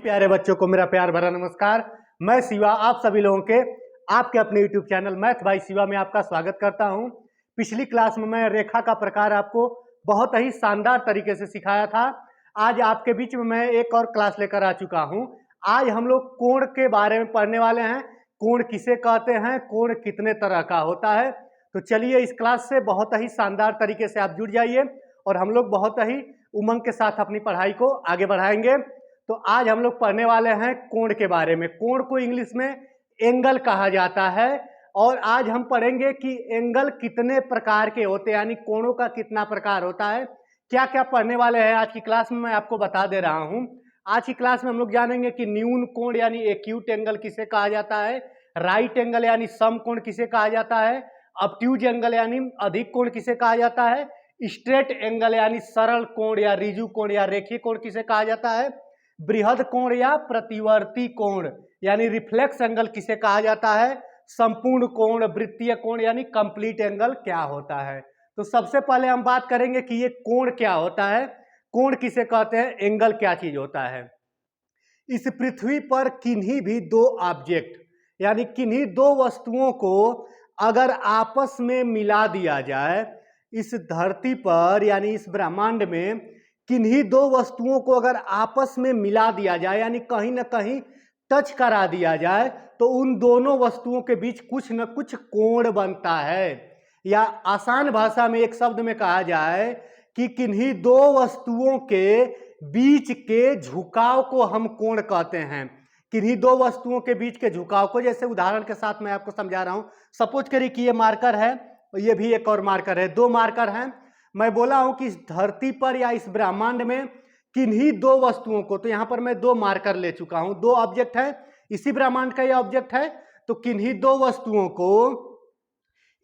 प्यारे बच्चों को मेरा प्यार भरा नमस्कार। मैं शिवा आप सभी लोगों के आपके अपने YouTube channel math bye Shiva में आपका स्वागत करता हूं। पिछली क्लास में मैं रेखा का प्रकार आपको बहुत ही शानदार तरीके से सिखाया था। आज आपके बीच में मैं एक और क्लास लेकर आ चुका हूं। आज हम लोग कोण के बारे में पढ़ने वाले हैं। कोण किसे कहते हैं, कोण कितने तरह का होता है। तो चलिए इस क्लास से बहुत ही शानदार तरीके से आप जुड़ जाइए और हम लोग बहुत ही उमंग के साथ अपनी पढ़ाई को आगे बढ़ाएंगे। तो आज हम लोग पढ़ने वाले हैं कोण के बारे में। कोण को इंग्लिश में एंगल कहा जाता है और आज हम पढ़ेंगे कि एंगल कितने प्रकार के होते हैं, यानी कोणों का कितना प्रकार होता है। क्या क्या पढ़ने वाले हैं आज की क्लास में मैं आपको बता दे रहा हूं। आज की क्लास में हम लोग जानेंगे कि न्यून कोण यानी एक्यूट एंगल किसे कहा जाता है, राइट एंगल यानी समकोण किसे कहा जाता है, ऑब्ट्यूज एंगल यानी अधिक कोण किसे कहा जाता है, स्ट्रेट एंगल यानी सरल कोण या रिजु कोण या रेखीय कोण किसे कहा जाता है, बृहद कोण या प्रतिवर्ती कोण यानी रिफ्लेक्स एंगल किसे कहा जाता है, संपूर्ण कोण वृत्तीय कोण यानी कंप्लीट एंगल क्या होता है। तो सबसे पहले हम बात करेंगे कि ये कोण क्या होता है, कोण किसे कहते हैं, एंगल क्या चीज होता है। इस पृथ्वी पर किन्हीं भी दो ऑब्जेक्ट यानी किन्हीं दो वस्तुओं को अगर आपस में मिला दिया जाए, इस धरती पर यानी इस ब्रह्मांड में किन्हीं दो वस्तुओं को अगर आपस में मिला दिया जाए यानी कहीं ना कहीं टच करा दिया जाए तो उन दोनों वस्तुओं के बीच कुछ न कुछ कोण बनता है। या आसान भाषा में एक शब्द में कहा जाए कि किन्हीं दो वस्तुओं के बीच के झुकाव को हम कोण कहते हैं। किन्हीं दो वस्तुओं के बीच के झुकाव को, जैसे उदाहरण के साथ मैं आपको समझा रहा हूं। सपोज करिए कि ये मार्कर है और ये भी एक और मार्कर है, दो मार्कर हैं। मैं बोला हूं कि इस धरती पर या इस ब्रह्मांड में किन्हीं दो वस्तुओं को, तो यहां पर मैं दो मार्कर ले चुका हूं, दो ऑब्जेक्ट है, इसी ब्रह्मांड का ये ऑब्जेक्ट है। तो किन्हीं दो वस्तुओं को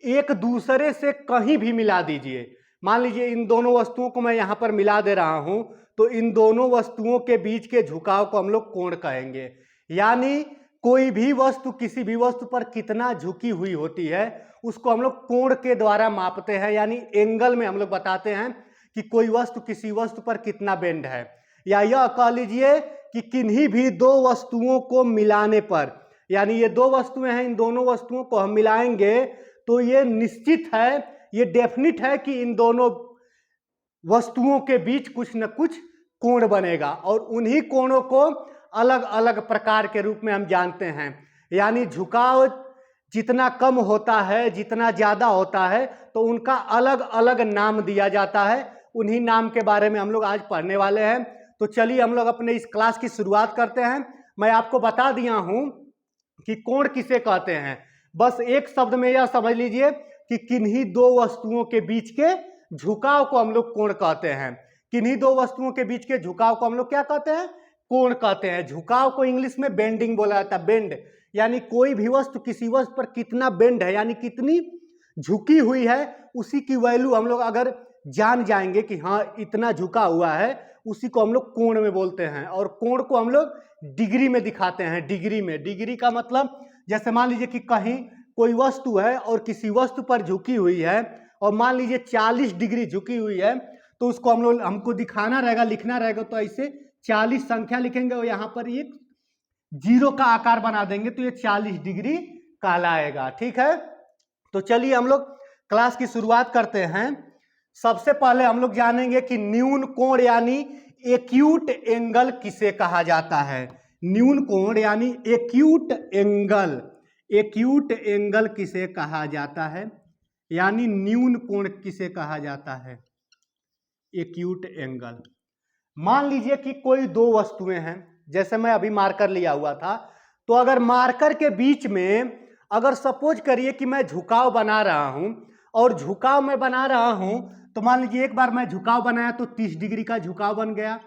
एक दूसरे से कहीं भी मिला दीजिए। मान लीजिए इन दोनों वस्तुओं को मैं यहां पर मिला दे रहा हूं, तो इन दोनों वस्तुओं के बीच के झुकाव को हम लोग कोण कहेंगे। यानी कोई भी वस्तु किसी भी वस्तु पर कितना झुकी हुई होती है उसको हम लोग कोण के द्वारा मापते हैं, यानी एंगल में हम लोग बताते हैं कि कोई वस्तु किसी वस्तु पर कितना बेंड है। या यह कह लीजिए कि किन्हीं भी दो वस्तुओं को मिलाने पर, यानी ये दो वस्तुएं हैं, इन दोनों वस्तुओं को हम मिलाएंगे तो ये निश्चित है, ये डेफिनिट है कि इन दोनों वस्तुओं के बीच कुछ न कुछ कोण बनेगा और उन्हीं कोणों को अलग अलग प्रकार के रूप में हम जानते हैं। यानी झुकाव जितना कम होता है, जितना ज्यादा होता है, तो उनका अलग अलग नाम दिया जाता है। उन्हीं नाम के बारे में हम लोग आज पढ़ने वाले हैं। तो चलिए हम लोग अपने इस क्लास की शुरुआत करते हैं। मैं आपको बता दिया हूं कि कोण किसे कहते हैं। बस एक शब्द में यह समझ लीजिए कि किन्हीं दो वस्तुओं के बीच के झुकाव को हम लोग कोण कहते हैं। किन्हीं दो वस्तुओं के बीच के झुकाव को हम लोग क्या कहते हैं, कोण कहते हैं। झुकाव को इंग्लिश में बेंडिंग बोला जाता है। बेंड यानी कोई भी वस्तु किसी वस्तु पर कितना बेंड है यानी कितनी झुकी हुई है, उसी की वैल्यू हम लोग अगर जान जाएंगे कि हाँ इतना झुका हुआ है, उसी को हम लोग कोण में बोलते हैं। और कोण को हम लोग डिग्री में दिखाते हैं। डिग्री में, डिग्री का मतलब जैसे मान लीजिए कि कहीं कोई वस्तु है और किसी वस्तु पर झुकी हुई है और मान लीजिए 40 डिग्री झुकी हुई है, तो उसको हम लोग हमको दिखाना रहेगा, लिखना रहेगा, तो ऐसे 40 संख्या लिखेंगे और यहाँ पर एक जीरो का आकार बना देंगे तो ये 40 डिग्री कहलाएगा। ठीक है, तो चलिए हम लोग क्लास की शुरुआत करते हैं। सबसे पहले हम लोग जानेंगे कि न्यून कोण यानी एक्यूट एंगल किसे कहा जाता है। न्यून कोण यानी एक्यूट एंगल, एक्यूट एंगल किसे कहा जाता है, यानी न्यून कोण किसे कहा जाता है, एक्यूट एंगल। मान लीजिए कि कोई दो वस्तुएं हैं, जैसे मैं अभी मार्कर लिया हुआ था, तो अगर मार्कर के बीच में अगर सपोज करिए कि मैं झुकाव बना रहा हूं और झुकाव मैं बना रहा हूं, तो मान लीजिए एक बार मैं झुकाव बनाया तो 30 डिग्री का झुकाव बन गया।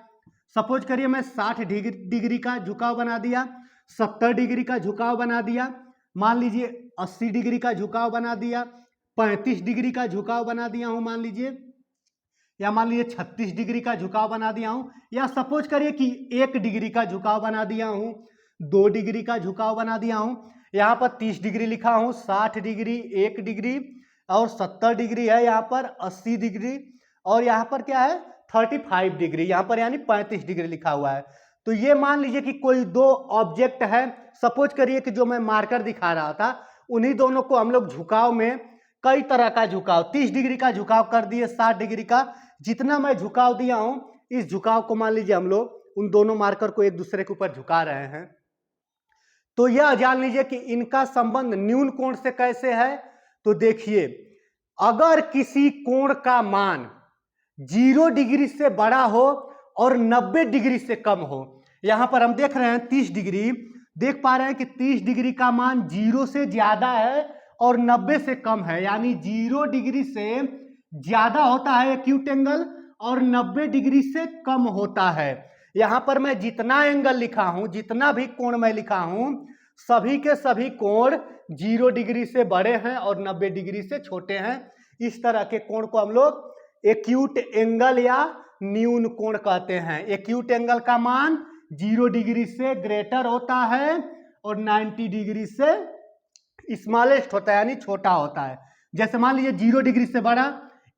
सपोज करिए मैं 60 डिग्री का झुकाव बना दिया, 70 डिग्री का झुकाव बना दिया, मान लीजिए 80 डिग्री का झुकाव बना दिया, 35 डिग्री का झुकाव बना दिया हूं मान लीजिए, या मान लीजिए 36 डिग्री का झुकाव बना दिया हूं, या सपोज करिए कि 1 डिग्री का झुकाव बना दिया हूं, 2 डिग्री का झुकाव बना दिया हूं। यहाँ पर 30 डिग्री लिखा हूं, 60 डिग्री, 1 डिग्री और 70 डिग्री है, यहाँ पर 80 डिग्री और यहाँ पर क्या है 35 डिग्री, यहाँ पर यानी 35 डिग्री लिखा हुआ है। तो ये मान लीजिए कि कोई दो ऑब्जेक्ट है, सपोज करिए कि जो मैं मार्कर दिखा रहा था उन्हीं दोनों को हम लोग झुकाव में कई तरह का झुकाव, 30 डिग्री का झुकाव कर दिए, 60 डिग्री का, जितना मैं झुकाव दिया हूं इस झुकाव को मान लीजिए हम लोग उन दोनों मार्कर को एक दूसरे के ऊपर झुका रहे हैं। तो यह जान लीजिए कि इनका संबंध न्यून कोण से कैसे है। तो देखिए, अगर किसी कोण का मान 0 डिग्री से बड़ा हो और 90 डिग्री से कम हो, यहां पर हम देख रहे हैं 30 डिग्री, देख पा रहे हैं कि 30 डिग्री का मान 0 से ज्यादा है और 90 से कम है, यानी 0 डिग्री से ज्यादा होता है एक्यूट एंगल और 90 डिग्री से कम होता है। यहां पर मैं जितना एंगल लिखा हूं, जितना भी कोण मैं लिखा हूं, सभी के सभी कोण 0 डिग्री से बड़े हैं और 90 डिग्री से छोटे हैं। इस तरह के कोण को हम लोग एक्यूट एंगल या न्यून कोण कहते हैं। एक्यूट एंगल का मान 0 डिग्री से ग्रेटर होता है और 90 डिग्री से स्मॉलेस्ट होता है, यानी छोटा होता है। जैसे मान लीजिए 0 डिग्री से बड़ा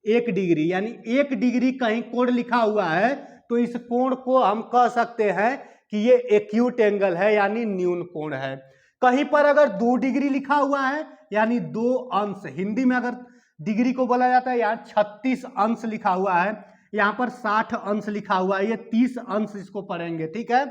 1 डिग्री, यानी 1 डिग्री कहीं कोण लिखा हुआ है तो इस कोण को हम कह सकते हैं कि ये एक्यूट एंगल है, यानी न्यून कोण है। कहीं पर अगर 2 डिग्री लिखा हुआ है यानी 2 अंश, हिंदी में अगर डिग्री को बोला जाता है, यहाँ 36 अंश लिखा हुआ है, यहाँ पर 60 अंश लिखा हुआ है, ये 30 अंश इसको पढ़ेंगे, ठीक है।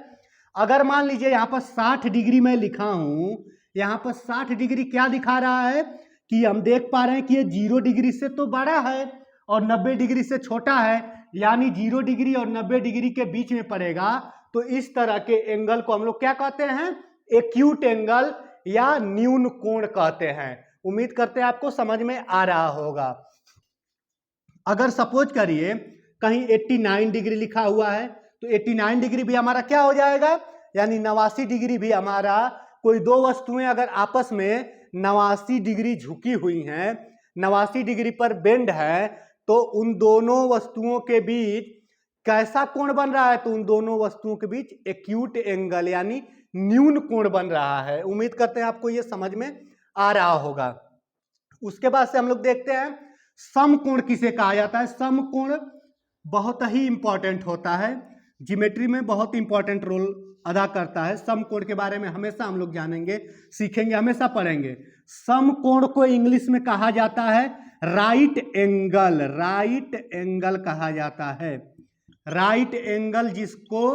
अगर मान लीजिए यहाँ पर 60 डिग्री में लिखा हूं, यहाँ पर 60 डिग्री क्या दिखा रहा है कि हम देख पा रहे हैं कि ये 0 डिग्री से तो बड़ा है और 90 डिग्री से छोटा है, यानी 0 डिग्री और 90 डिग्री के बीच में पड़ेगा। तो इस तरह के एंगल को हम लोग क्या कहते हैं, एक्यूट एंगल या न्यून कोण कहते हैं। उम्मीद करते हैं आपको समझ में आ रहा होगा। अगर सपोज करिए कहीं 89 डिग्री लिखा हुआ है तो 89 डिग्री भी हमारा क्या हो जाएगा, यानी 89 डिग्री भी हमारा, कोई दो वस्तुएं अगर आपस में 89 डिग्री झुकी हुई हैं, 89 डिग्री पर बेंड है, तो उन दोनों वस्तुओं के बीच कैसा कोण बन रहा है, तो उन दोनों वस्तुओं के बीच एक्यूट एंगल यानी न्यून कोण बन रहा है। उम्मीद करते हैं आपको यह समझ में आ रहा होगा। उसके बाद से हम लोग देखते हैं समकोण किसे कहा जाता है। समकोण बहुत ही इंपॉर्टेंट होता है, ज्योमेट्री में बहुत इंपॉर्टेंट रोल अदा करता है। समकोण के बारे में हमेशा हम लोग जानेंगे, सीखेंगे, हमेशा पढ़ेंगे। समकोण को इंग्लिश में कहा जाता है राइट एंगल, राइट एंगल कहा जाता है। राइट एंगल जिसको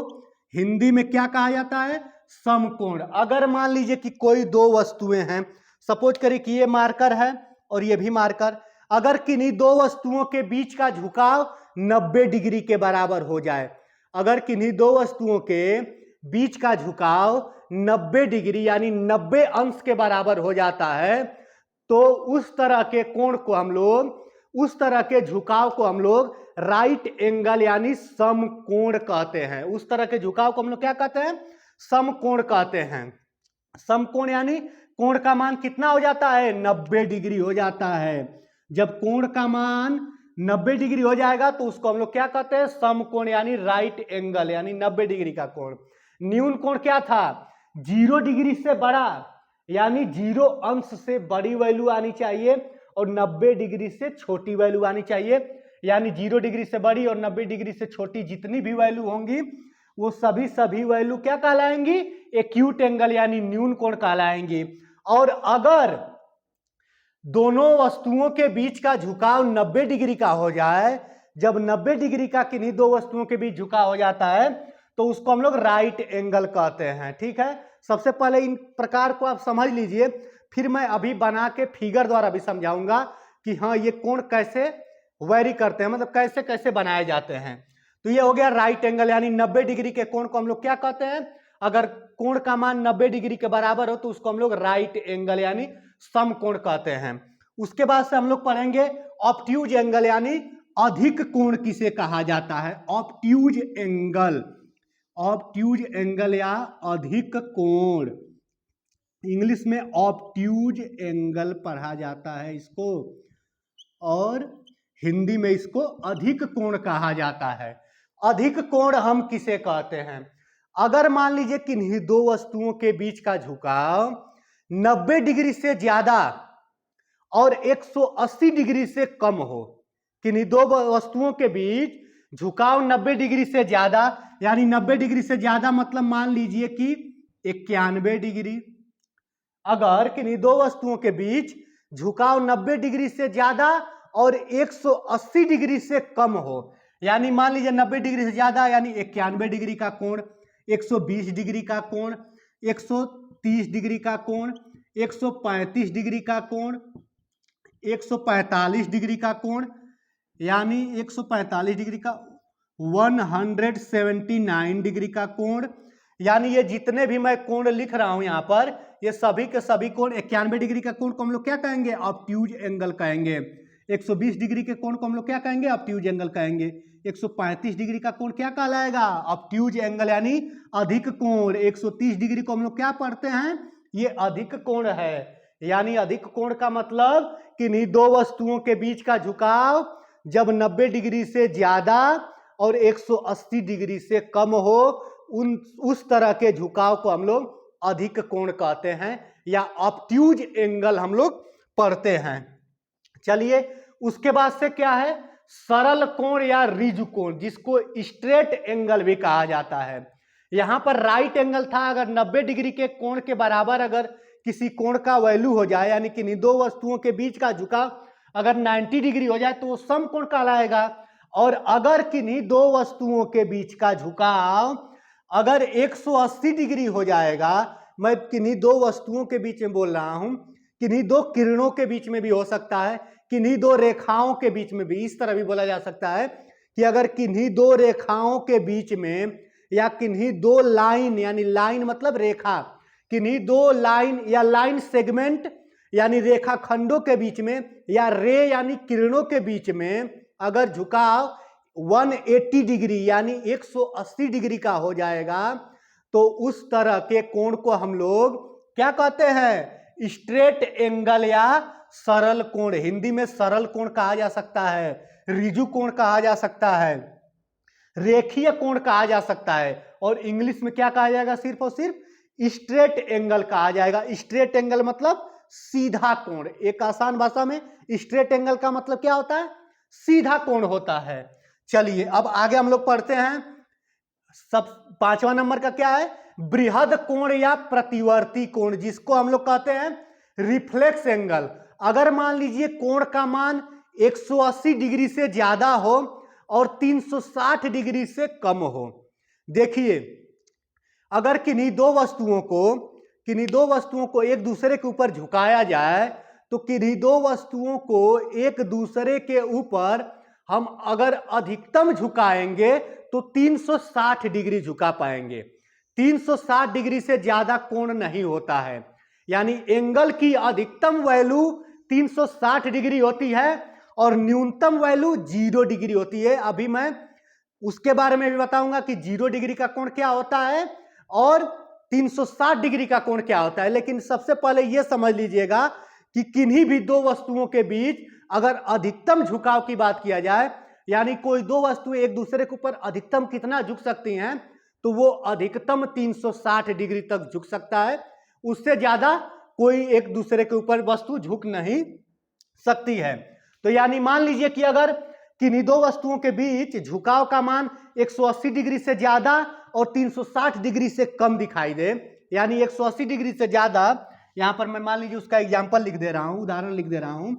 हिंदी में क्या कहा जाता है, समकोण। अगर मान लीजिए कि कोई दो वस्तुएं हैं, सपोज करिए कि ये मार्कर है और ये भी मार्कर, अगर किन्हीं दो वस्तुओं के बीच का झुकाव 90 डिग्री के बराबर हो जाए, अगर किन्हीं दो वस्तुओं के बीच का झुकाव 90 डिग्री यानी 90 अंश के बराबर हो जाता है, तो उस तरह के कोण को हम लोग, उस तरह के झुकाव को हम लोग राइट एंगल यानी समकोण कहते हैं। उस तरह के झुकाव को हम लोग क्या कहते हैं, समकोण कहते हैं। समकोण यानी कोण का मान कितना हो जाता है, 90 डिग्री हो जाता है। जब कोण का मान 90 डिग्री हो जाएगा तो उसको हम लोग क्या कहते हैं, समकोण यानी राइट एंगल यानी 90 डिग्री का कोण। न्यून कोण क्या था, 0 डिग्री से बड़ा यानी 0 अंश से बड़ी वैल्यू आनी चाहिए और 90 डिग्री से छोटी वैल्यू आनी चाहिए, यानी 0 डिग्री से बड़ी और 90 डिग्री से छोटी जितनी भी वैल्यू होंगी वो सभी वैल्यू क्या कहलाएंगी, एक्यूट एंगल यानी न्यून कोण कहलाएंगी। और अगर दोनों वस्तुओं के बीच का झुकाव 90 डिग्री का हो जाए, जब 90 डिग्री का किन्हीं दो वस्तुओं के बीच झुकाव हो जाता है तो उसको हम लोग राइट एंगल कहते हैं। ठीक है, सबसे पहले इन प्रकार को आप समझ लीजिए, फिर मैं अभी बना के फिगर द्वारा भी समझाऊंगा कि हाँ ये कोण कैसे वेरी करते हैं, मतलब कैसे कैसे बनाए जाते हैं। तो ये हो गया राइट एंगल यानी 90 डिग्री के कोण को हम लोग क्या कहते हैं, अगर कोण का मान 90 डिग्री के बराबर हो तो उसको हम लोग राइट एंगल यानी समकोण कहते हैं। उसके बाद से हम लोग पढ़ेंगे ऑब्ट्यूज एंगल यानी अधिक कोण किसे कहा जाता है। ऑब्ट्यूज एंगल, ऑब्ट्यूज एंगल या अधिक कोण, इंग्लिश में ऑब्ट्यूज एंगल पढ़ा जाता है इसको, और हिंदी में इसको अधिक कोण कहा जाता है। अधिक कोण हम किसे कहते हैं, अगर मान लीजिए किन्हीं दो वस्तुओं के बीच का झुकाव 90 डिग्री से ज्यादा और 180 डिग्री से कम हो, किन्हीं दो वस्तुओं के बीच झुकाव 90 डिग्री से ज्यादा, यानी 90 डिग्री से ज्यादा मतलब मान लीजिए कि 91 डिग्री। अगर किन्हीं दो वस्तुओं के बीच झुकाव 90 डिग्री से ज्यादा और 180 डिग्री से कम हो, यानी मान लीजिए 90 डिग्री से ज्यादा यानी 91 डिग्री का कोण, 120 डिग्री का कोण, 130 डिग्री का कोण, 135 डिग्री का कोण, 145 डिग्री का कोण, यानी 145 डिग्री का 179 डिग्री का कोण, यानी ये जितने भी मैं कोण लिख रहा हूं यहां पर, ये सभी के सभी कोण 91 डिग्री का कोण को हम लोग क्या कहेंगे? ऑब्ट्यूज एंगल कहेंगे। 120 डिग्री के कोण को हम लोग क्या कहेंगे? ऑब्ट्यूज एंगल कहेंगे। 135 डिग्री का कोण क्या कहलाएगा? ऑब्ट्यूज एंगल यानी अधिक कोण। 130 डिग्री को हम लोग क्या पढ़ते हैं? ये अधिक कोण है। यानी अधिक कोण का मतलब किन्हीं दो वस्तुओं के बीच का झुकाव जब 90 डिग्री से ज्यादा और 180 डिग्री से कम हो, उस तरह के झुकाव को हम लोग अधिक कोण कहते हैं या ऑब्ट्यूज एंगल हम लोग पढ़ते हैं। चलिए उसके बाद से क्या है? सरल कोण या रिज कोण, जिसको स्ट्रेट एंगल भी कहा जाता है। यहां पर राइट एंगल था, अगर 90 डिग्री के कोण के बराबर अगर किसी कोण का वैल्यू हो जाए, यानी कि दो वस्तुओं के बीच का झुकाव अगर 90 डिग्री हो जाए तो वो समकोण कहलाएगा। और अगर किन्हीं दो वस्तुओं के बीच का झुकाव अगर 180 डिग्री हो जाएगा, मैं किन्हीं दो वस्तुओं के बीच में बोल रहा हूं, किन्हीं दो किरणों के बीच में भी हो सकता है, किन्हीं दो रेखाओं के बीच में भी, इस तरह भी बोला जा सकता है कि अगर किन्हीं दो रेखाओं के बीच में या किन्हीं दो लाइन, यानी लाइन मतलब रेखा, किन्हीं दो लाइन या लाइन सेगमेंट यानी रेखा खंडों के बीच में या रे यानी किरणों के बीच में अगर झुकाव 180 डिग्री यानी 180 डिग्री का हो जाएगा, तो उस तरह के कोण को हम लोग क्या कहते हैं? स्ट्रेट एंगल या सरल कोण। हिंदी में सरल कोण कहा जा सकता है, रिजु कोण कहा जा सकता है, रेखीय कोण कहा जा सकता है, और इंग्लिश में क्या कहा जाएगा? सिर्फ और सिर्फ स्ट्रेट एंगल कहा जाएगा। स्ट्रेट एंगल मतलब सीधा कोण। एक आसान भाषा में स्ट्रेट एंगल का मतलब क्या होता है? सीधा कोण होता है। चलिए अब आगे हम लोग पढ़ते हैं। सब 5वां नंबर का क्या है? बृहद कोण या प्रतिवर्ती कोण, जिसको हम लोग कहते हैं रिफ्लेक्स एंगल। अगर मान लीजिए कोण का मान 180 डिग्री से ज्यादा हो और 360 डिग्री से कम हो। देखिए अगर किन्हीं दो वस्तुओं को एक दूसरे के ऊपर झुकाया जाए, तो किन्हीं दो वस्तुओं को एक दूसरे के ऊपर हम अगर अधिकतम झुकाएंगे तो 360 डिग्री झुका पाएंगे। 360 डिग्री से ज्यादा कोण नहीं होता है, यानी एंगल की अधिकतम वैल्यू 360 डिग्री होती है और न्यूनतम वैल्यू 0 डिग्री होती है। अभी मैं उसके बारे में भी बताऊंगा कि 0 डिग्री का कोण क्या होता है और 360 डिग्री का कोण क्या होता है। लेकिन सबसे पहले यह समझ लीजिएगा कि किन्हीं भी दो वस्तुओं के बीच अगर अधिकतम झुकाव की बात किया जाए, यानी कोई दो वस्तुएं एक दूसरे के ऊपर अधिकतम कितना झुक सकती हैं, तो वो अधिकतम 360 डिग्री तक झुक सकता है। उससे ज्यादा कोई एक दूसरे के ऊपर वस्तु झुक नहीं सकती है। तो यानी मान लीजिए कि अगर किन्हीं दो वस्तुओं के बीच झुकाव का मान 180 डिग्री से ज्यादा और 360 डिग्री से कम दिखाई दे, यानी 180 डिग्री से ज्यादा, यहां पर मैं मान लीजिए उसका एग्जांपल लिख दे रहा हूं, उदाहरण लिख दे रहा हूं,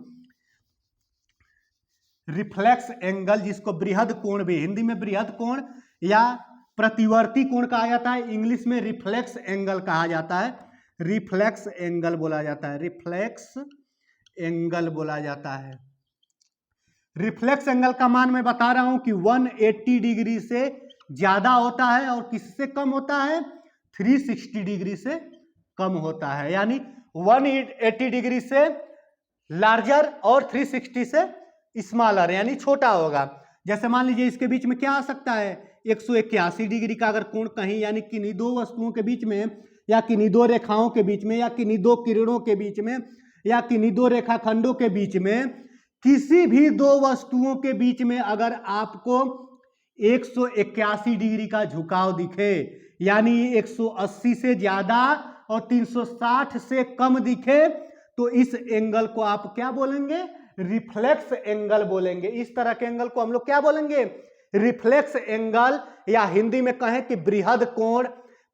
रिफ्लेक्स एंगल, जिसको बृहद कोण भी, हिंदी में बृहद कोण या प्रतिवर्ती कोण कहा जाता है, इंग्लिश में रिफ्लेक्स एंगल कहा जाता है। रिफ्लेक्स एंगल बोला जाता है, रिफ्लेक्स एंगल बोला जाता है। रिफ्लेक्स एंगल का मान मैं बता रहा हूं कि 180 डिग्री से ज्यादा होता है और किससे कम होता है? 360 डिग्री से कम होता है। यानी 180 डिग्री से लार्जर और 360 से स्मॉलर, यानी छोटा होगा। जैसे मान लीजिए इसके बीच में क्या आ सकता है? 181 डिग्री का अगर कोण कहीं, यानी किन्हीं दो वस्तुओं के बीच में या किन्हीं दो रेखाओं के बीच में या किन्हीं दो किरणों के बीच में या किन्हीं दो रेखाखंडों के बीच में, किसी भी दो वस्तुओं के बीच में अगर आपको 181 डिग्री का झुकाव दिखे, यानी 180 से ज्यादा और 360 से कम दिखे, तो इस एंगल को आप क्या बोलेंगे? रिफ्लेक्स एंगल बोलेंगे। इस तरह के एंगल को हम लोग क्या बोलेंगे? रिफ्लेक्स एंगल, या हिंदी में कहें कि बृहद कोण,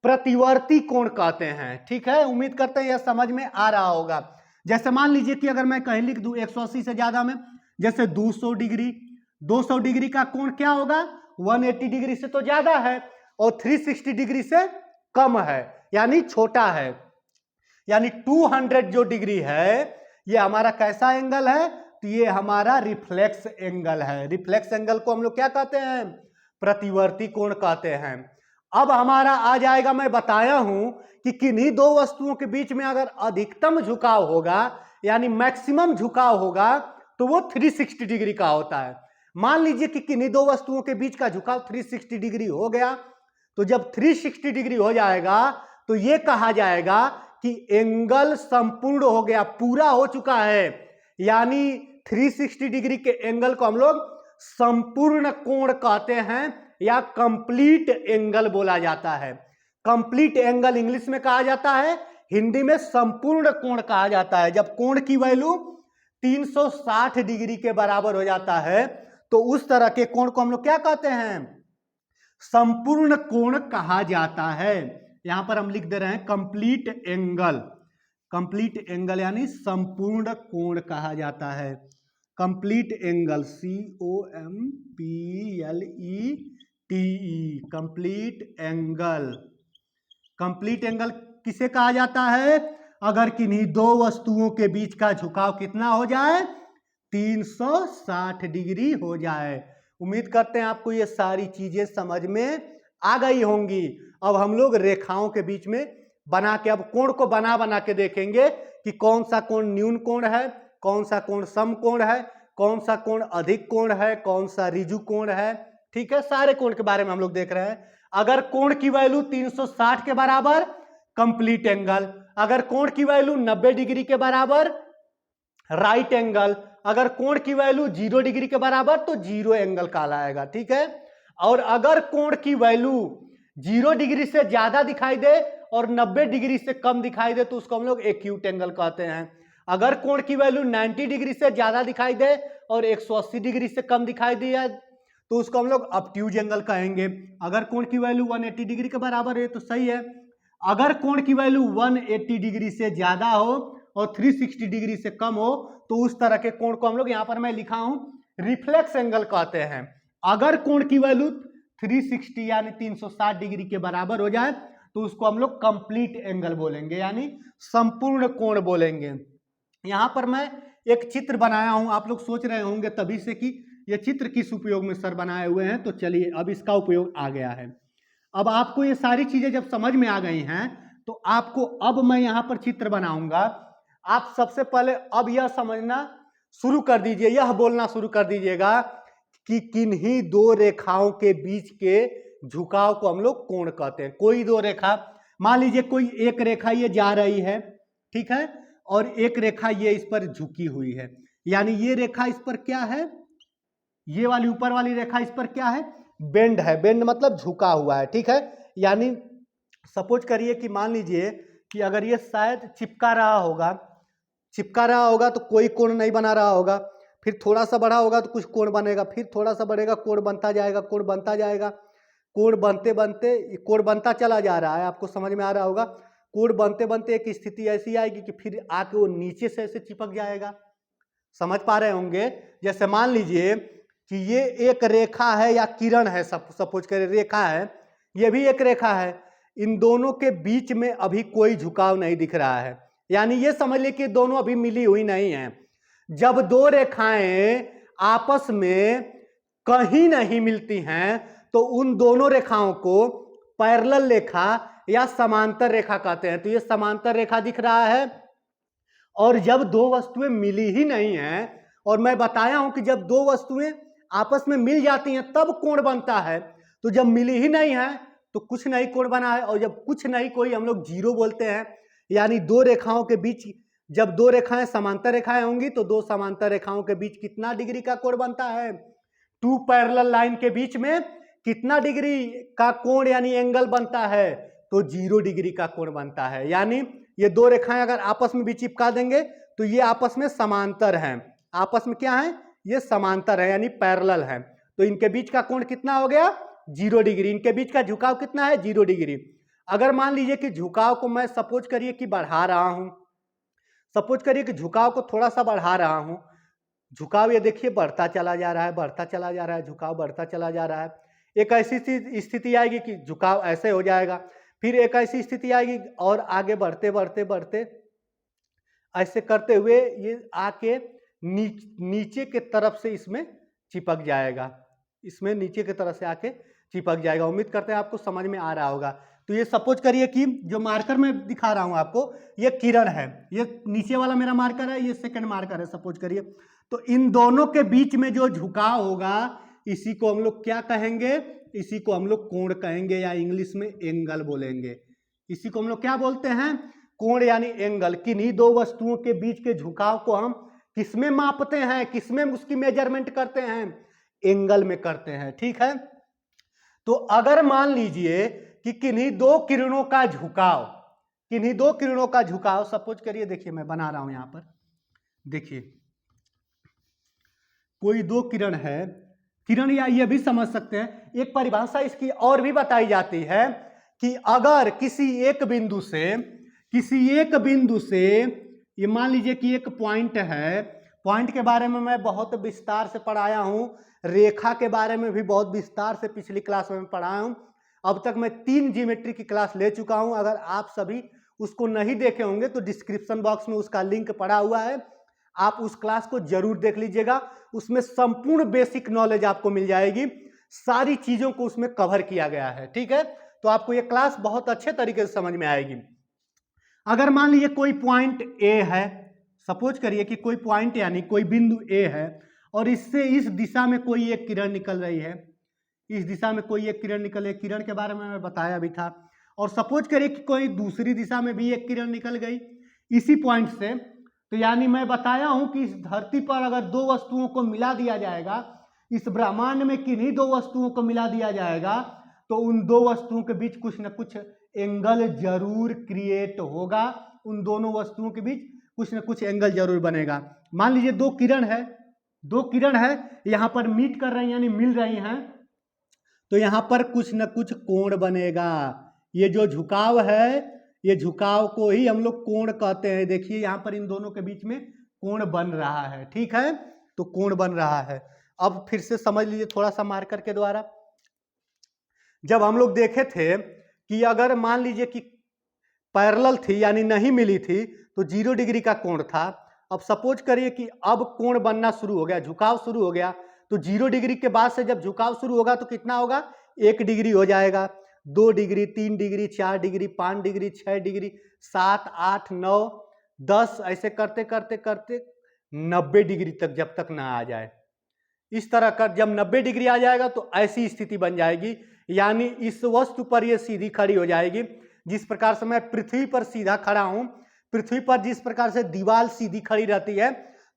प्रतिवर्ती कोण कहते हैं। ठीक है, उम्मीद करते हैं यह समझ में आ रहा होगा। जैसे मान लीजिए कि अगर मैं कहीं लिख दूं 180 से ज्यादा में, जैसे 200 डिग्री, 200 डिग्री का कोण क्या होगा, 180 डिग्री से तो ज्यादा है, और 360 डिग्री से कम है, यानी छोटा है। यानी 200 जो डिग्री है ये हमारा कैसा एंगल है, तो ये हमारा रिफ्लेक्स एंगल है। रिफ्लेक्स एंगल को हम लोग क्या कहते हैं, प्रतिवर्ती कोण कहते हैं। अब हमारा आ जाएगा, मैं बताया हूं कि किन्हीं दो वस्तुओं के बीच में अगर अधिकतम झुकाव होगा, यानी मैक्सिमम झुकाव होगा, तो वो 360 डिग्री का होता है। मान लीजिए कि किन्हीं दो वस्तुओं के बीच का झुकाव 360 डिग्री हो गया, तो जब 360 डिग्री हो जाएगा तो ये कहा जाएगा कि एंगल संपूर्ण हो गया, पूरा हो चुका है। यानी 360 डिग्री के एंगल को हम लोग संपूर्ण कोण कहते हैं, या कंप्लीट एंगल बोला जाता है। कंप्लीट एंगल इंग्लिश में कहा जाता है, हिंदी में संपूर्ण कोण कहा जाता है। जब कोण की वैल्यू 360 डिग्री के बराबर हो जाता है तो उस तरह के कोण को हम लोग क्या कहते हैं, संपूर्ण कोण कहा जाता है। यहां पर हम लिख दे रहे हैं कंप्लीट एंगल। कंप्लीट एंगल यानी संपूर्ण कोण कहा जाता है। Complete angle, COMPLETE, complete angle. Complete angle किसे कहा जाता है, अगर किन्हीं दो वस्तुओं के बीच का झुकाव कितना हो जाए, 360 डिग्री हो जाए। उम्मीद करते हैं आपको ये सारी चीजें समझ में आ गई होंगी। अब हम लोग रेखाओं के बीच में बना के, अब कोण को बना के देखेंगे कि कौन सा कोण न्यून कोण है, कौन सा कोण सम कोण है, कौन सा कोण अधिक कोण है, कौन सा ऋजु कोण है। ठीक है, सारे कोण के बारे में हम लोग देख रहे हैं। अगर कोण की वैल्यू 360 के बराबर, कंप्लीट एंगल। अगर कोण की वैल्यू 90 डिग्री के बराबर, राइट एंगल। अगर कोण की वैल्यू 0 डिग्री के बराबर, तो जीरो एंगल कहलाएगा। ठीक है, और अगर कोण की वैल्यू 0 डिग्री से ज्यादा दिखाई दे और 90 डिग्री से कम दिखाई दे, तो उसको हम लोग एक्यूट एंगल कहते हैं। अगर कोण की वैल्यू 90 डिग्री से ज्यादा दिखाई दे और 180 डिग्री से कम दिखाई दिया, तो उसको हम लोग ऑब्ट्यूज एंगल कहेंगे। अगर कोण की वैल्यू 180 डिग्री के बराबर है तो सही है। अगर कोण की वैल्यू 180 डिग्री से ज्यादा हो और 360 डिग्री से कम हो, तो उस तरह के कोण को हम लोग, यहां पर मैं लिखा हूं, रिफ्लेक्स एंगल कहते हैं। अगर कोण की वैल्यू 360 यानी 360 डिग्री के बराबर हो जाए, तो उसको हम लोग कंप्लीट एंगल बोलेंगे, यानी संपूर्ण कोण बोलेंगे। यहां पर मैं एक चित्र बनाया हूं, आप लोग सोच रहे होंगे तभी से कि ये चित्र किस उपयोग में सर बनाए हुए हैं, तो चलिए अब इसका उपयोग आ गया है। अब आपको ये सारी चीजें जब समझ में आ गई हैं, तो आपको अब मैं यहां पर चित्र बनाऊंगा। आप सबसे पहले अब यह समझना शुरू कर दीजिए, यह बोलना शुरू कर दीजिएगा कि किन्हीं दो रेखाओं के बीच के झुकाव को हम लोग कोण कहते हैं। कोई दो रेखा, मान लीजिए कोई एक रेखा ये जा रही है, ठीक है, और एक रेखा ये इस पर झुकी हुई है, यानी ये रेखा इस पर क्या है, ये वाली ऊपर वाली रेखा इस पर क्या है, बेंड है। बेंड मतलब झुका हुआ है। ठीक है, यानी सपोज करिए कि मान लीजिए कि अगर ये शायद चिपका रहा होगा तो कोई कोण नहीं बना रहा होगा, फिर थोड़ा सा बड़ा होगा तो कुछ कोण बनेगा, फिर थोड़ा सा बढ़ेगा, कोण बनता जाएगा, कोण बनता जाएगा, कोण बनते बनते कोण बनता चला जा रहा है। आपको समझ में आ रहा होगा, कोण बनते बनते एक स्थिति ऐसी आएगी कि फिर आके वो नीचे से ऐसे चिपक जाएगा। समझ पा रहे होंगे। जैसे मान लीजिए कि ये एक रेखा है या किरण है, सपोज करें रेखा है, ये भी एक रेखा है, इन दोनों के बीच में अभी कोई झुकाव नहीं दिख रहा है, यानी ये समझ लीजिए कि दोनों अभी मिली हुई नहीं है। जब दो रेखाएं आपस में कहीं नहीं मिलती हैं, तो उन दोनों रेखाओं को पैरेलल रेखा या समांतर रेखा कहते हैं। तो ये समांतर रेखा दिख रहा है, और जब दो वस्तुएं मिली ही नहीं हैं, और मैं बताया हूं कि जब दो वस्तुएं आपस में मिल जाती हैं तब कोण बनता है, तो जब मिली ही नहीं है तो कुछ नहीं कोण बना है, और जब कुछ नहीं कोई हम लोग जीरो बोलते हैं। यानी दो रेखाओं के बीच, जब दो रेखाएं समांतर रेखाएं होंगी तो दो समांतर रेखाओं के बीच कितना डिग्री का कोण बनता है, टू पैरेलल लाइन के बीच में कितना डिग्री का कोण यानी एंगल बनता है, तो 0 डिग्री का कोण बनता है। यानी ये दो रेखाएं अगर आपस में भी चिपका देंगे तो ये आपस में समांतर हैं, आपस में क्या है, ये समांतर है यानी पैरेलल है। तो इनके बीच का कोण कितना हो गया 0 डिग्री। इनके बीच का झुकाव कितना है 0 डिग्री। अगर मान लीजिए कि झुकाव को मैं सपोज करिए कि बढ़ा रहा हूं, सपोज करिए कि झुकाव को थोड़ा सा बढ़ा रहा हूं, झुकाव ये देखिए बढ़ता चला जा रहा है, बढ़ता चला जा रहा है, झुकाव बढ़ता चला जा रहा है। एक ऐसी स्थिति आएगी कि झुकाव ऐसे हो जाएगा, फिर एक ऐसी स्थिति आएगी और आगे बढ़ते बढ़ते बढ़ते ऐसे करते हुए ये आके नीचे के तरफ से इसमें चिपक जाएगा, इसमें नीचे की तरफ से आके चिपक जाएगा। उम्मीद करते हैं आपको समझ में आ रहा होगा। तो ये सपोज करिए कि जो मार्कर मैं दिखा रहा हूं आपको, ये किरण है, ये नीचे वाला मेरा मार्कर है, ये सेकंड मार्कर है सपोज करिए। तो इन दोनों के बीच में जो झुकाव होगा इसी को हम लोग क्या कहेंगे, इसी को हम लोग कोण कहेंगे या इंग्लिश में एंगल बोलेंगे। इसी को हम लोग क्या बोलते हैं, कोण यानी एंगल। किन्हीं दो वस्तुओं के बीच के झुकाव को हम किसमें मापते हैं, किसमें उसकी मेजरमेंट करते हैं, एंगल में करते हैं। ठीक है। तो अगर मान लीजिए कि किन्हीं दो किरणों का झुकाव, किन्हीं दो किरणों का झुकाव सपोज करिए, देखिए मैं बना रहा हूं यहां पर, देखिए कोई दो किरण है, किरण या ये भी समझ सकते हैं, एक परिभाषा इसकी और भी बताई जाती है कि अगर किसी एक बिंदु से ये मान लीजिए कि एक पॉइंट है, पॉइंट के बारे में मैं बहुत विस्तार से पढ़ाया हूं, रेखा के बारे में भी बहुत विस्तार से पिछली क्लास में पढ़ाया हूं। अब तक मैं 3 ज्योमेट्री की क्लास ले चुका हूं। अगर आप सभी उसको नहीं देखे होंगे तो डिस्क्रिप्शन बॉक्स में उसका लिंक पड़ा हुआ है, आप उस क्लास को जरूर देख लीजिएगा। उसमें संपूर्ण बेसिक नॉलेज आपको मिल जाएगी, सारी चीजों को उसमें कवर किया गया है। ठीक है। तो आपको यह क्लास बहुत अच्छे तरीके से समझ में आएगी। अगर मान लीजिए कोई पॉइंट ए है, सपोज करिए कि कोई पॉइंट यानी कोई बिंदु ए है और इससे इस दिशा में कोई एक किरण निकल रही है, इस दिशा में कोई एक किरण निकल रही है, किरण के बारे में मैं बताया भी था। और सपोज करिए कि कोई दूसरी दिशा में भी एक किरण निकल गई इसी पॉइंट से, तो यानी मैं बताया हूं कि इस धरती पर अगर दो वस्तुओं को मिला दिया जाएगा, इस ब्रह्मांड में किन्हीं दो वस्तुओं को मिला दिया जाएगा, तो उन दो वस्तुओं के बीच कुछ न कुछ एंगल जरूर क्रिएट होगा, उन दोनों वस्तुओं के बीच कुछ न कुछ एंगल जरूर बनेगा। मान लीजिए दो किरण है, यहां पर मीट कर रही हैं यानी मिल रही हैं, तो यहां पर कुछ न कुछ कोण बनेगा। ये जो झुकाव है, ये झुकाव को ही हम लोग कोण कहते हैं। देखिए यहां पर इन दोनों के बीच में कोण बन रहा है। ठीक है। तो कोण बन रहा है। अब फिर से समझ लीजिए थोड़ा सा मार्कर के द्वारा, जब हम लोग देखे थे कि अगर मान लीजिए कि पैरेलल थी यानी नहीं मिली थी तो 0 डिग्री का कोण था। अब सपोज करिए कि अब कोण बनना शुरू हो गया, झुकाव शुरू हो गया, तो 0 डिग्री के बाद से जब झुकाव शुरू होगा तो कितना होगा 1 डिग्री हो जाएगा, 2 degree, 3 degree, 4 degree, 5 degree, 6 degree, 7, 8, 9, 10 ऐसे करते करते करते 90 डिग्री तक जब तक ना आ जाए। इस तरह कर जब 90 डिग्री आ जाएगा तो ऐसी स्थिति बन जाएगी, यानी इस वस्तु पर ये सीधी खड़ी हो जाएगी। जिस प्रकार से मैं पृथ्वी पर सीधा खड़ा हूं, पृथ्वी पर जिस प्रकार से दीवार सीधी खड़ी रहती है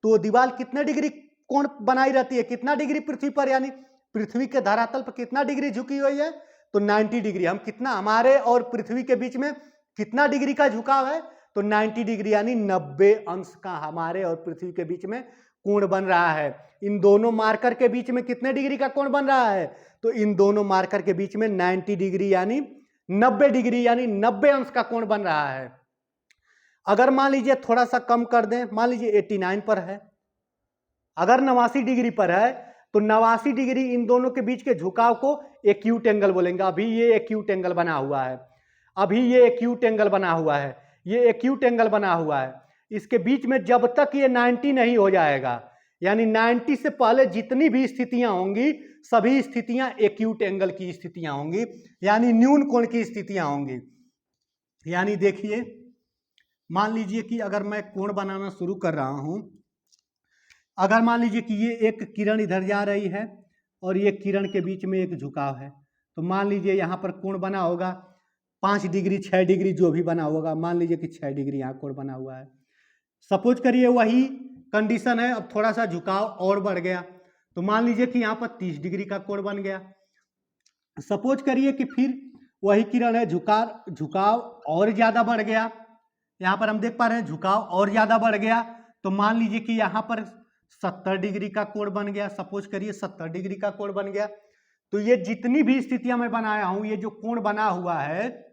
तो दीवार कितने डिग्री कोण बनाई रहती है, कितना डिग्री पृथ्वी पर, यानी पृथ्वी के धरातल पर कितना डिग्री झुकी हुई है, तो 90 डिग्री। हम कितना, हमारे और पृथ्वी के बीच में कितना डिग्री का झुकाव है, तो 90 डिग्री यानी 90 अंश का हमारे और पृथ्वी के बीच में कोण बन रहा है। इन दोनों मार्कर के बीच में कितने डिग्री का कोण बन रहा है, तो इन दोनों मार्कर के बीच में 90 डिग्री यानी 90 डिग्री यानी 90 अंश का कोण बन रहा है। अगर मान लीजिए थोड़ा सा कम कर दें, मान लीजिए 89 पर है, अगर 89 डिग्री पर है तो 89 डिग्री इन दोनों के बीच के झुकाव को एक्यूट एंगल बोलेंगे। अभी ये एक्यूट एंगल बना हुआ है, अभी ये एक्यूट एंगल बना हुआ है, ये एक्यूट एंगल बना हुआ है। इसके बीच में जब तक ये 90 नहीं हो जाएगा, यानी 90 से पहले जितनी भी स्थितियां होंगी सभी स्थितियां एक्यूट एंगल की स्थितियां होंगी, यानी न्यून कोण की स्थितियां होंगी। यानी देखिए मान लीजिए कि अगर मैं कोण बनाना शुरू कर रहा हूं, अगर मान लीजिए कि ये एक किरण इधर जा रही है और ये किरण के बीच में एक झुकाव है, तो मान लीजिए यहाँ पर कोण बना होगा 5 डिग्री, 6 डिग्री, जो भी बना होगा, मान लीजिए कि 6 डिग्री यहाँ कोण बना हुआ है। सपोज करिए वही कंडीशन है, अब थोड़ा सा झुकाव और बढ़ गया तो मान लीजिए कि यहाँ पर 30 डिग्री का कोण बन गया। सपोज करिए कि फिर वही किरण है, झुकाव और ज्यादा बढ़ गया, यहाँ पर हम देख पा रहे हैं झुकाव और ज्यादा बढ़ गया, तो मान लीजिए कि यहाँ पर 70 डिग्री का कोण बन गया। सपोज करिए 70 डिग्री का कोण बन गया। तो ये जितनी भी स्थितियां मैं बनाया हूं, ये जो कोण बना हुआ है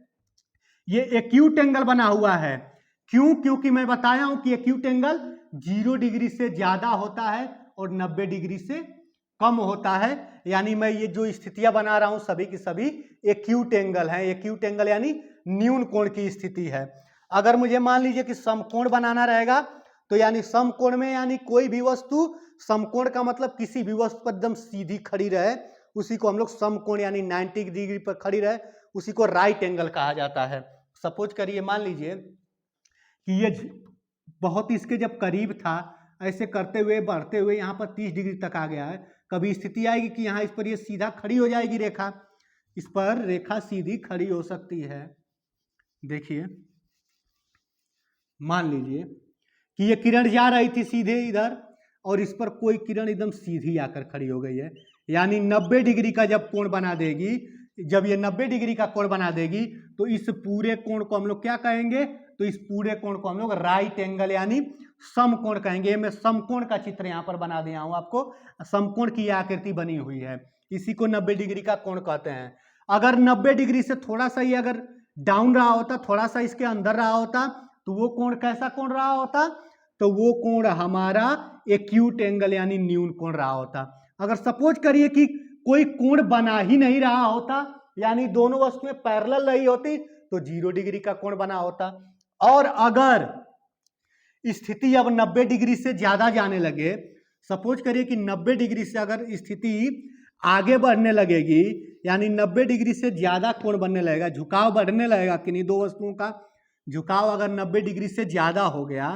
ये एक्यूट एंगल बना हुआ है। क्यों? क्योंकि मैं बताया हूं कि एक्यूट एंगल 0 डिग्री से ज्यादा होता है और 90 डिग्री से कम होता है। यानी मैं ये जो स्थितियां बना रहा हूं सभी की सभी एक्यूट एंगल है। एक्यूट एंगल यानी न्यून कोण की स्थिति है। अगर मुझे मान लीजिए कि समकोण बनाना रहेगा तो यानी समकोण में यानी कोई भी वस्तु, समकोण का मतलब किसी भी वस्तु पर एकदम सीधी खड़ी रहे, उसी को हम लोग समकोण यानी 90 डिग्री पर खड़ी रहे, उसी को राइट एंगल कहा जाता है। सपोज करिए मान लीजिए कि ये बहुत इसके जब करीब था, ऐसे करते हुए बढ़ते हुए यहाँ पर 30 डिग्री तक आ गया है। कभी स्थिति आएगी कि यहाँ इस पर ये सीधा खड़ी हो जाएगी रेखा, इस पर रेखा सीधी खड़ी हो सकती है। देखिए मान लीजिए कि ये किरण जा रही थी सीधे इधर और इस पर कोई किरण एकदम सीधी आकर खड़ी हो गई है। यानी 90 डिग्री का जब कोण बना देगी, जब ये 90 डिग्री का कोण बना देगी तो इस पूरे कोण को हम लोग क्या कहेंगे? तो इस पूरे कोण को हम लोग राइट एंगल यानी समकोण कहेंगे। मैं समकोण का चित्र यहाँ पर बना दिया हूं आपको। समकोण की आकृति बनी हुई है, इसी को 90 डिग्री का कोण कहते हैं। अगर 90 डिग्री से थोड़ा सा ही अगर डाउन रहा होता, थोड़ा सा इसके अंदर रहा होता, तो वो कोण कैसा कोण रहा होता? तो वो कोण हमारा एक्यूट एंगल यानी न्यून कोण रहा होता। अगर सपोज करिए कि कोई कोण बना ही नहीं रहा होता, यानी दोनों वस्तुएं पैरेलल रही होती, तो 0 डिग्री का कोण बना होता। और अगर स्थिति अब 90 डिग्री से ज्यादा जाने लगे, सपोज करिए कि 90 डिग्री से अगर स्थिति आगे बढ़ने लगेगी, यानी 90 डिग्री से ज्यादा कोण बनने लगेगा, झुकाव बढ़ने लगेगा, किन्हीं दो वस्तुओं का झुकाव अगर 90 डिग्री से ज्यादा हो गया,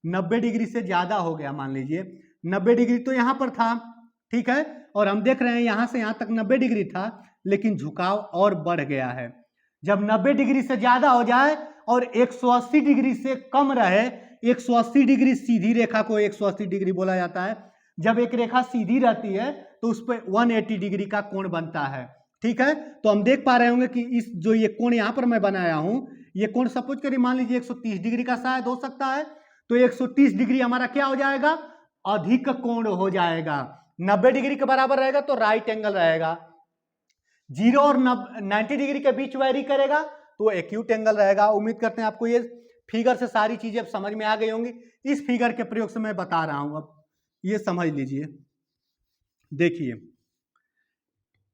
90 डिग्री से ज्यादा हो गया, मान लीजिए 90 डिग्री तो यहां पर था, ठीक है, और हम देख रहे हैं यहां से यहां तक 90 डिग्री था, लेकिन झुकाव और बढ़ गया है। जब 90 डिग्री से ज्यादा हो जाए और 180 डिग्री से कम रहे, 180 डिग्री सीधी रेखा को 180 डिग्री बोला जाता है। जब एक रेखा सीधी रहती है तो उस पर 180 डिग्री का कोण बनता है, ठीक है। तो हम देख पा रहे होंगे कि इस जो ये कोण यहां पर मैं बनाया हूं, ये कोण सपोज करिए मान लीजिए 130 डिग्री का शायद हो सकता है, तो 130 डिग्री हमारा क्या हो जाएगा? अधिक कोण हो जाएगा। 90 डिग्री के बराबर रहेगा तो राइट एंगल रहेगा, 0 और 90 डिग्री के बीच वैरी करेगा तो एक्यूट एंगल रहेगा। उम्मीद करते हैं आपको ये फिगर से सारी चीजें अब समझ में आ गई होंगी। इस फिगर के प्रयोग से मैं बता रहा हूं, अब ये समझ लीजिए। देखिए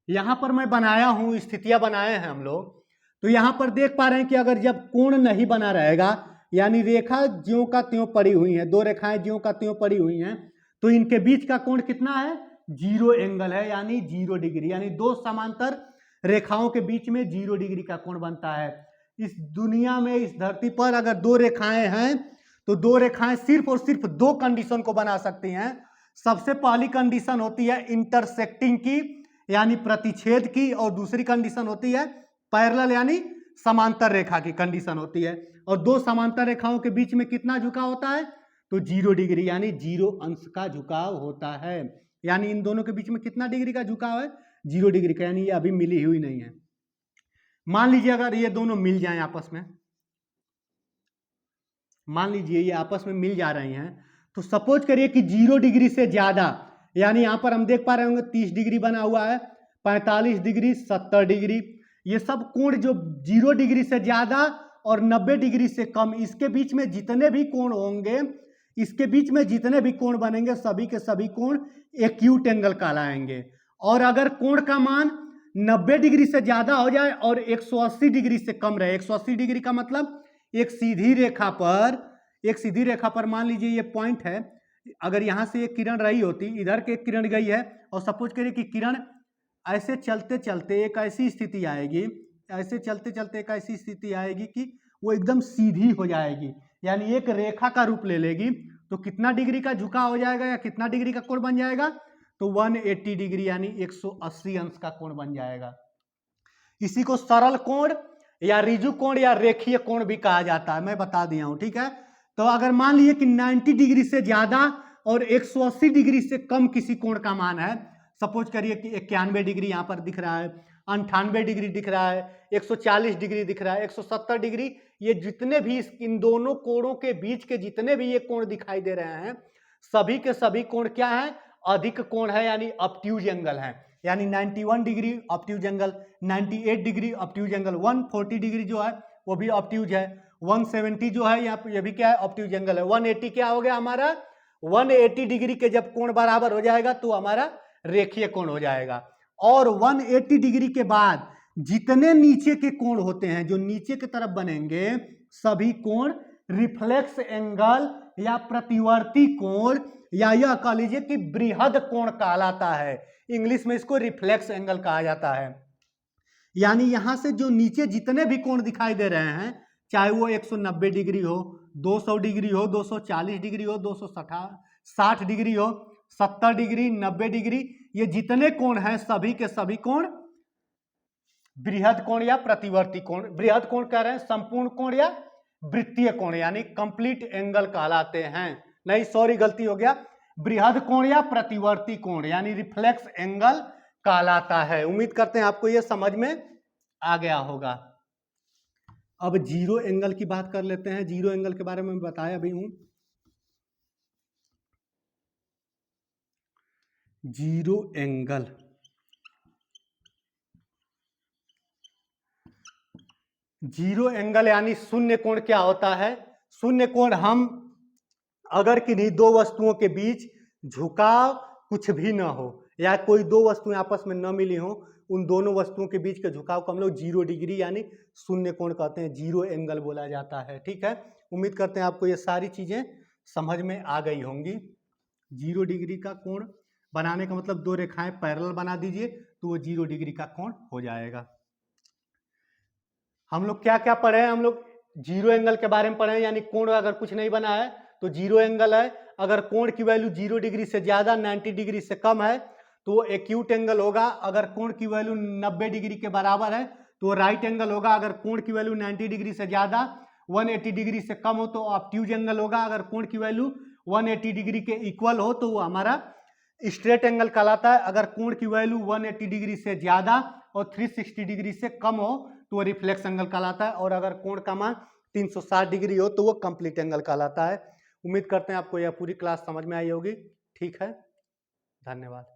यहां पर मैं बनाया हूं, स्थितियां बनाए हैं हम लोग, तो यहां पर देख पा रहे हैं कि अगर जब कोण नहीं बना रहेगा, यानी रेखा ज्यों का त्यों पड़ी हुई है, दो रेखाएं ज्यों का त्यों पड़ी हुई हैं, तो इनके बीच का कोण कितना है? 0 एंगल है, यानी 0 डिग्री, यानी दो समांतर रेखाओं के बीच में 0 डिग्री का कोण बनता है। इस दुनिया में, इस धरती पर अगर दो रेखाएं हैं तो दो रेखाएं सिर्फ और सिर्फ दो कंडीशन को बना सकती हैं। सबसे पहली कंडीशन होती है इंटरसेक्टिंग की, यानी प्रतिच्छेद की, और दूसरी कंडीशन होती है पैरेलल यानी समांतर रेखा की कंडीशन होती है। और दो समांतर रेखाओं के बीच में कितना झुकाव होता है? तो 0 डिग्री यानी 0 अंश का झुकाव होता है। यानी इन दोनों के बीच में कितना डिग्री का झुकाव है? 0 डिग्री का, यानी ये अभी मिली हुई नहीं है। मान लीजिए अगर ये दोनों मिल जाएं आपस में, मान लीजिए ये आपस में मिल जा रही हैं, तो सपोज करिए कि 0 डिग्री से ज्यादा, यानी यहां पर हम देख पा रहे होंगे 30 डिग्री बना हुआ है, 45 डिग्री, 70 डिग्री, ये सब कोण जो 0 डिग्री से ज्यादा और 90 डिग्री से कम, इसके बीच में जितने भी कोण होंगे, इसके बीच में जितने भी कोण बनेंगे, सभी के सभी कोण एक्यूट एंगल कहलाएंगे। और अगर कोण का मान 90 डिग्री से ज्यादा हो जाए और 180 डिग्री से कम रहे, 180 डिग्री का मतलब एक सीधी रेखा पर, एक सीधी रेखा पर मान लीजिए ये पॉइंट है, अगर यहां से एक किरण रही होती, इधर के एक किरण गई है, और सपोज करिए कि किरण ऐसे चलते चलते एक ऐसी स्थिति आएगी, ऐसे चलते चलते एक ऐसी स्थिति आएगी कि वो एकदम सीधी हो जाएगी, यानी एक रेखा का रूप ले लेगी, तो कितना डिग्री का झुकाव हो जाएगा या कितना डिग्री का कोण बन जाएगा? तो 180 डिग्री यानी 180 अंश का कोण बन जाएगा। इसी को सरल कोण या रिजु कोण या रेखीय कोण भी कहा जाता है, मैं बता दिया हूं, ठीक है। तो अगर मान लीजिए कि 90 डिग्री से ज्यादा और 180 डिग्री से कम किसी कोण का मान है, सपोज करिए कि 91 डिग्री यहां पर दिख रहा है, 98 डिग्री दिख रहा है, 140 डिग्री दिख रहा है, 170 डिग्री, ये जितने भी इन दोनों कोणों के बीच के जितने भी ये कोण दिखाई दे रहे हैं, सभी के सभी कोण क्या है, अधिक कोण है, यानी ऑब्ट्यूज एंगल है। यानी 91 degree obtuse angle, 98 degree obtuse angle, 140 degree जो है वो भी ऑब्ट्यूज है, 170 जो है यहाँ पे ये भी क्या है, ऑब्ट्यूज एंगल है। 180 क्या हो गया हमारा, 180 डिग्री के जब कोण बराबर हो जाएगा तो हमारा रेखीय कोण हो जाएगा। और 180 डिग्री के बाद जितने नीचे के कोण होते हैं, जो नीचे की तरफ बनेंगे, सभी कोण रिफ्लेक्स एंगल या प्रतिवर्ती कोण, या यह कह लीजिए कि बृहद कोण कहलाता है। इंग्लिश में इसको रिफ्लेक्स एंगल कहा जाता है। यानी यहां से जो नीचे जितने भी कोण दिखाई दे रहे हैं, चाहे वो 190 डिग्री हो, 200 डिग्री हो, 240 डिग्री हो, 260 डिग्री हो, 70 डिग्री, 90 डिग्री, ये जितने कोण हैं सभी के सभी कोण बृहद कोण या प्रतिवर्ती कोण, बृहद कोण कह रहे हैं संपूर्ण कोण या वृत्तीय कोण, यानी कंप्लीट एंगल कहलाते हैं। नहीं सॉरी गलती हो गया, बृहद कोण या प्रतिवर्ती कोण यानी रिफ्लेक्स एंगल कहलाता है। उम्मीद करते हैं आपको यह समझ में आ गया होगा। अब जीरो एंगल की बात कर लेते हैं। जीरो एंगल के बारे में बताया भी हूं। जीरो एंगल, जीरो एंगल यानी शून्य कोण क्या होता है। शून्य कोण हम अगर किन्हीं दो वस्तुओं के बीच झुकाव कुछ भी ना हो, या कोई दो वस्तुएं आपस में न मिली हो, उन दोनों वस्तुओं के बीच के झुकाव को हम लोग 0 डिग्री यानी शून्य कोण कहते हैं, जीरो एंगल बोला जाता है। ठीक है, उम्मीद करते हैं आपको ये सारी चीजें समझ में आ गई होंगी। 0 डिग्री का कोण बनाने का मतलब दो रेखाएं पैरेलल बना दीजिए तो वो 0 डिग्री का कोण हो जाएगा। हम लोग क्या क्या पढ़े हैं, हम लोग जीरो एंगल के बारे में पढ़े हैं, यानी कोण अगर कुछ नहीं बना है तो जीरो एंगल है। अगर कोण की वैल्यू 0 डिग्री से ज्यादा 90 डिग्री से कम है तो वो एक्यूट एंगल होगा। अगर कोण की वैल्यू 90 डिग्री के बराबर है तो राइट एंगल होगा। अगर कोण की वैल्यू 90 डिग्री से ज्यादा 180 डिग्री से कम हो तो ऑब्ट्यूज एंगल होगा। अगर कोण की वैल्यू 180 डिग्री के इक्वल हो तो वो हमारा स्ट्रेट एंगल कहलाता है। अगर कोण की वैल्यू 180 डिग्री से ज्यादा और 360 डिग्री से कम हो तो वो रिफ्लेक्स एंगल कहलाता है। और अगर कोण का मान 360 डिग्री हो तो वो कंप्लीट एंगल कहलाता है। उम्मीद करते हैं आपको यह पूरी क्लास समझ में आई होगी। ठीक है, धन्यवाद।